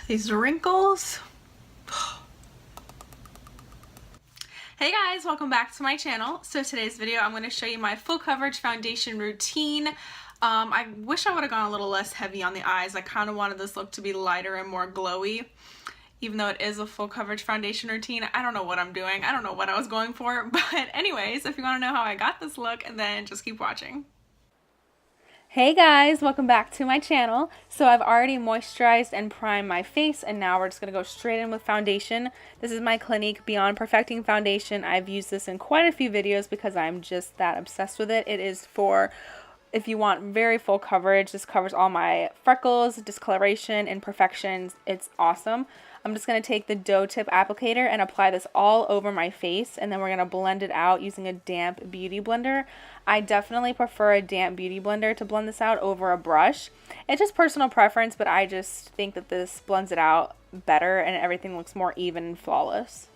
These wrinkles. Hey guys, welcome back to my channel. So today's video I'm going to show you my full coverage foundation routine. I wish I would have gone a little less heavy on the eyes. I kind of wanted this look to be lighter and more glowy. Even though it is a full coverage foundation routine, I don't know what I'm doing. I don't know what I was going for. But anyways, if you want to know how I got this look, then just keep watching. Hey guys, welcome back to my channel. So I've already moisturized and primed my face, and now we're just going to go straight in with foundation. This is my Clinique Beyond Perfecting foundation. I've used this in quite a few videos because I'm just that obsessed with it. It is for if you want very full coverage. This covers all my freckles, discoloration, imperfections. It's awesome. I'm just going to take the doe tip applicator and apply this all over my face, and then we're going to blend it out using a damp beauty blender. I definitely prefer a damp beauty blender to blend this out over a brush. It's just personal preference, but I just think that this blends it out better and everything looks more even and flawless.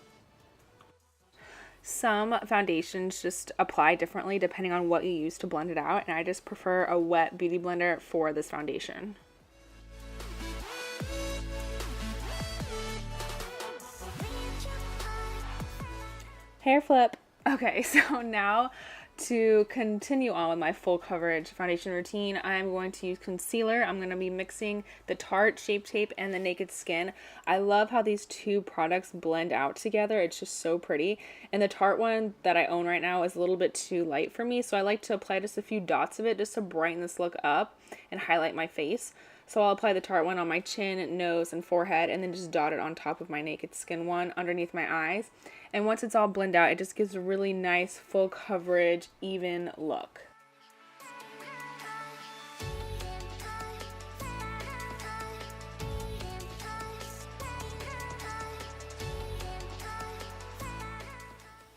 Some foundations just apply differently depending on what you use to blend it out, and I just prefer a wet beauty blender for this foundation. Hair flip. Okay, so now to continue on with my full coverage foundation routine, I'm going to use concealer. I'm going to be mixing the Tarte Shape Tape and the Naked Skin. I love how these two products blend out together. It's just so pretty. And the Tarte one that I own right now is a little bit too light for me, so I like to apply just a few dots of it just to brighten this look up and highlight my face. So I'll apply the Tarte one on my chin, nose, and forehead, and then just dot it on top of my Naked Skin one underneath my eyes. And once it's all blended out, it just gives a really nice, full coverage, even look.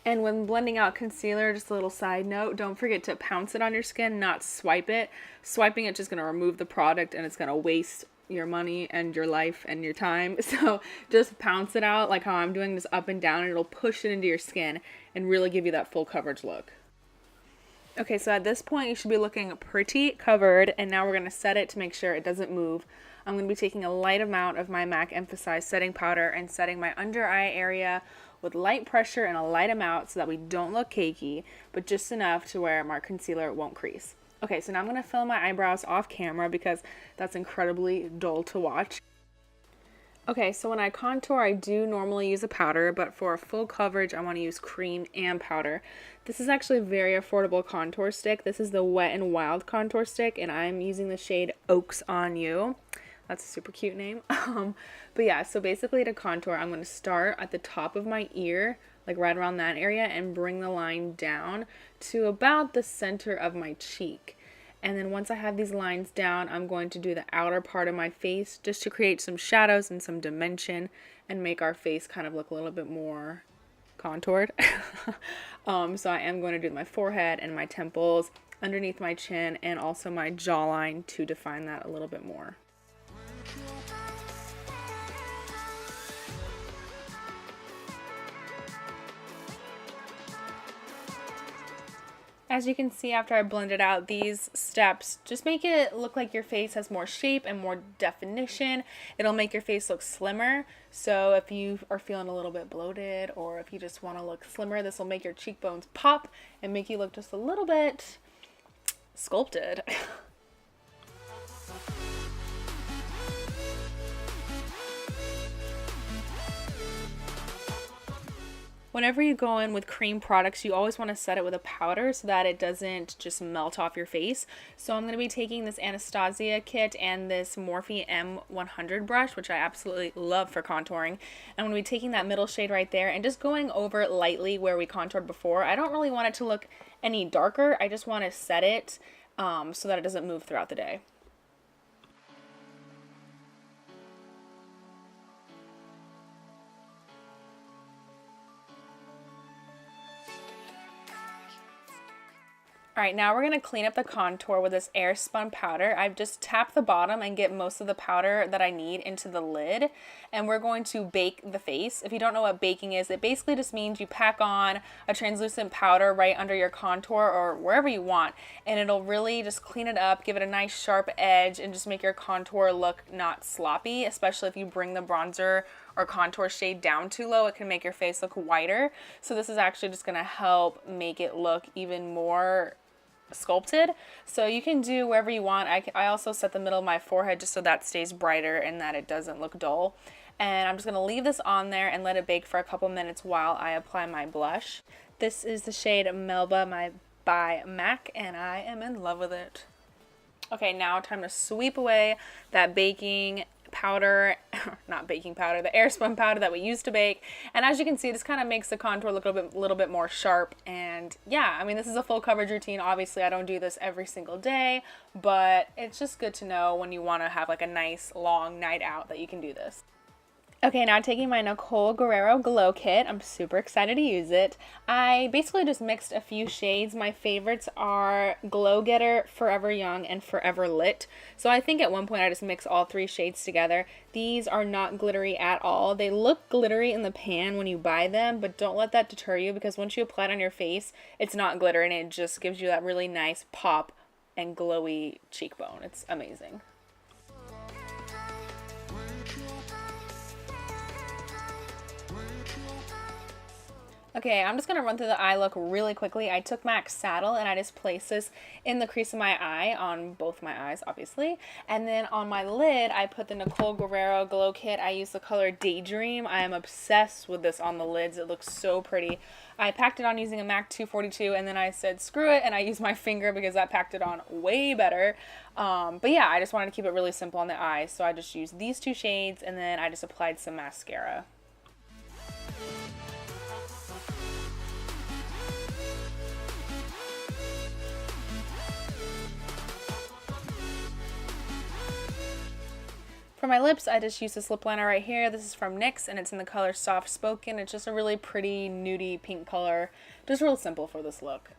And when blending out concealer, just a little side note, don't forget to pounce it on your skin, not swipe it. Swiping it's just going to remove the product and it's going to waste your money and your life and your time. So just pounce it out like how I'm doing this up and down, and it'll push it into your skin and really give you that full coverage look. Okay, so at this point you should be looking pretty covered, and now we're going to set it to make sure it doesn't move. I'm going to be taking a light amount of my MAC Emphasize setting powder and setting my under eye area with light pressure and a light amount so that we don't look cakey, but just enough to where my concealer won't crease. Okay, so now I'm going to fill my eyebrows off camera because that's incredibly dull to watch. Okay, so when I contour, I do normally use a powder, but for a full coverage, I want to use cream and powder. This is actually a very affordable contour stick. This is the Wet n Wild contour stick, and I'm using the shade Oaks on You. That's a super cute name. But yeah, so basically to contour, I'm going to start at the top of my ear, like right around that area, and bring the line down to about the center of my cheek. And then once I have these lines down, I'm going to do the outer part of my face just to create some shadows and some dimension and make our face kind of look a little bit more contoured. So I am going to do my forehead and my temples, underneath my chin, and also my jawline to define that a little bit more. As you can see, after I blended out these steps, just make it look like your face has more shape and more definition. It'll make your face look slimmer. So if you are feeling a little bit bloated, or if you just want to look slimmer, this will make your cheekbones pop and make you look just a little bit sculpted. Whenever you go in with cream products, you always want to set it with a powder so that it doesn't just melt off your face. So I'm going to be taking this Anastasia kit and this Morphe M100 brush, which I absolutely love for contouring. I'm going to be taking that middle shade right there and just going over it lightly where we contoured before. I don't really want it to look any darker. I just want to set it so that it doesn't move throughout the day. All right, now we're going to clean up the contour with this Airspun powder. I've just tapped the bottom and get most of the powder that I need into the lid, and we're going to bake the face. If you don't know what baking is, it basically just means you pack on a translucent powder right under your contour or wherever you want, and it'll really just clean it up, give it a nice sharp edge, and just make your contour look not sloppy, especially if you bring the bronzer or contour shade down too low. It can make your face look whiter. So this is actually just going to help make it look even more sculpted. So you can do wherever you want. I also set the middle of my forehead just so that stays brighter and that it doesn't look dull. And I'm just going to leave this on there and let it bake for a couple minutes while I apply my blush. This is the shade Melba by MAC, and I am in love with it. Okay, now time to sweep away that baking powder, not baking powder, the Airspun powder that we used to bake. And as you can see, this kind of makes the contour look a little bit more sharp. And yeah, I mean, this is a full coverage routine. Obviously, I don't do this every single day, but it's just good to know when you want to have like a nice long night out that you can do this. Okay, now taking my Nicole Guerrero Glow Kit. I'm super excited to use it. I basically just mixed a few shades. My favorites are Glow Getter, Forever Young, and Forever Lit. So I think at one point I just mixed all three shades together. These are not glittery at all. They look glittery in the pan when you buy them, but don't let that deter you, because once you apply it on your face, it's not glitter and it just gives you that really nice pop and glowy cheekbone. It's amazing. Okay, I'm just going to run through the eye look really quickly. I took MAC Saddle and I just placed this in the crease of my eye, on both my eyes, obviously. And then on my lid, I put the Nicole Guerrero Glow Kit. I use the color Daydream. I am obsessed with this on the lids. It looks so pretty. I packed it on using a MAC 242, and then I said, screw it, and I used my finger because that packed it on way better. But yeah, I just wanted to keep it really simple on the eyes. So I just used these two shades, and then I just applied some mascara. For my lips, I just used this lip liner right here. This is from NYX, and it's in the color Soft Spoken. It's just a really pretty nudie pink color. Just real simple for this look.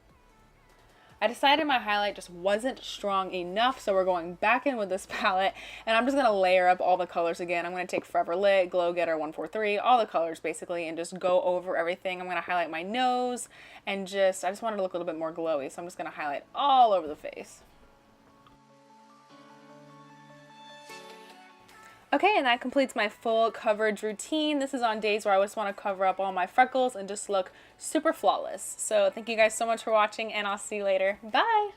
I decided my highlight just wasn't strong enough, so we're going back in with this palette, and I'm just going to layer up all the colors again. I'm going to take Forever Lit, Glow Getter 143, all the colors basically, and just go over everything. I'm going to highlight my nose, and I just wanted to look a little bit more glowy, so I'm just going to highlight all over the face. Okay, and that completes my full coverage routine. This is on days where I just want to cover up all my freckles and just look super flawless. So thank you guys so much for watching, and I'll see you later. Bye!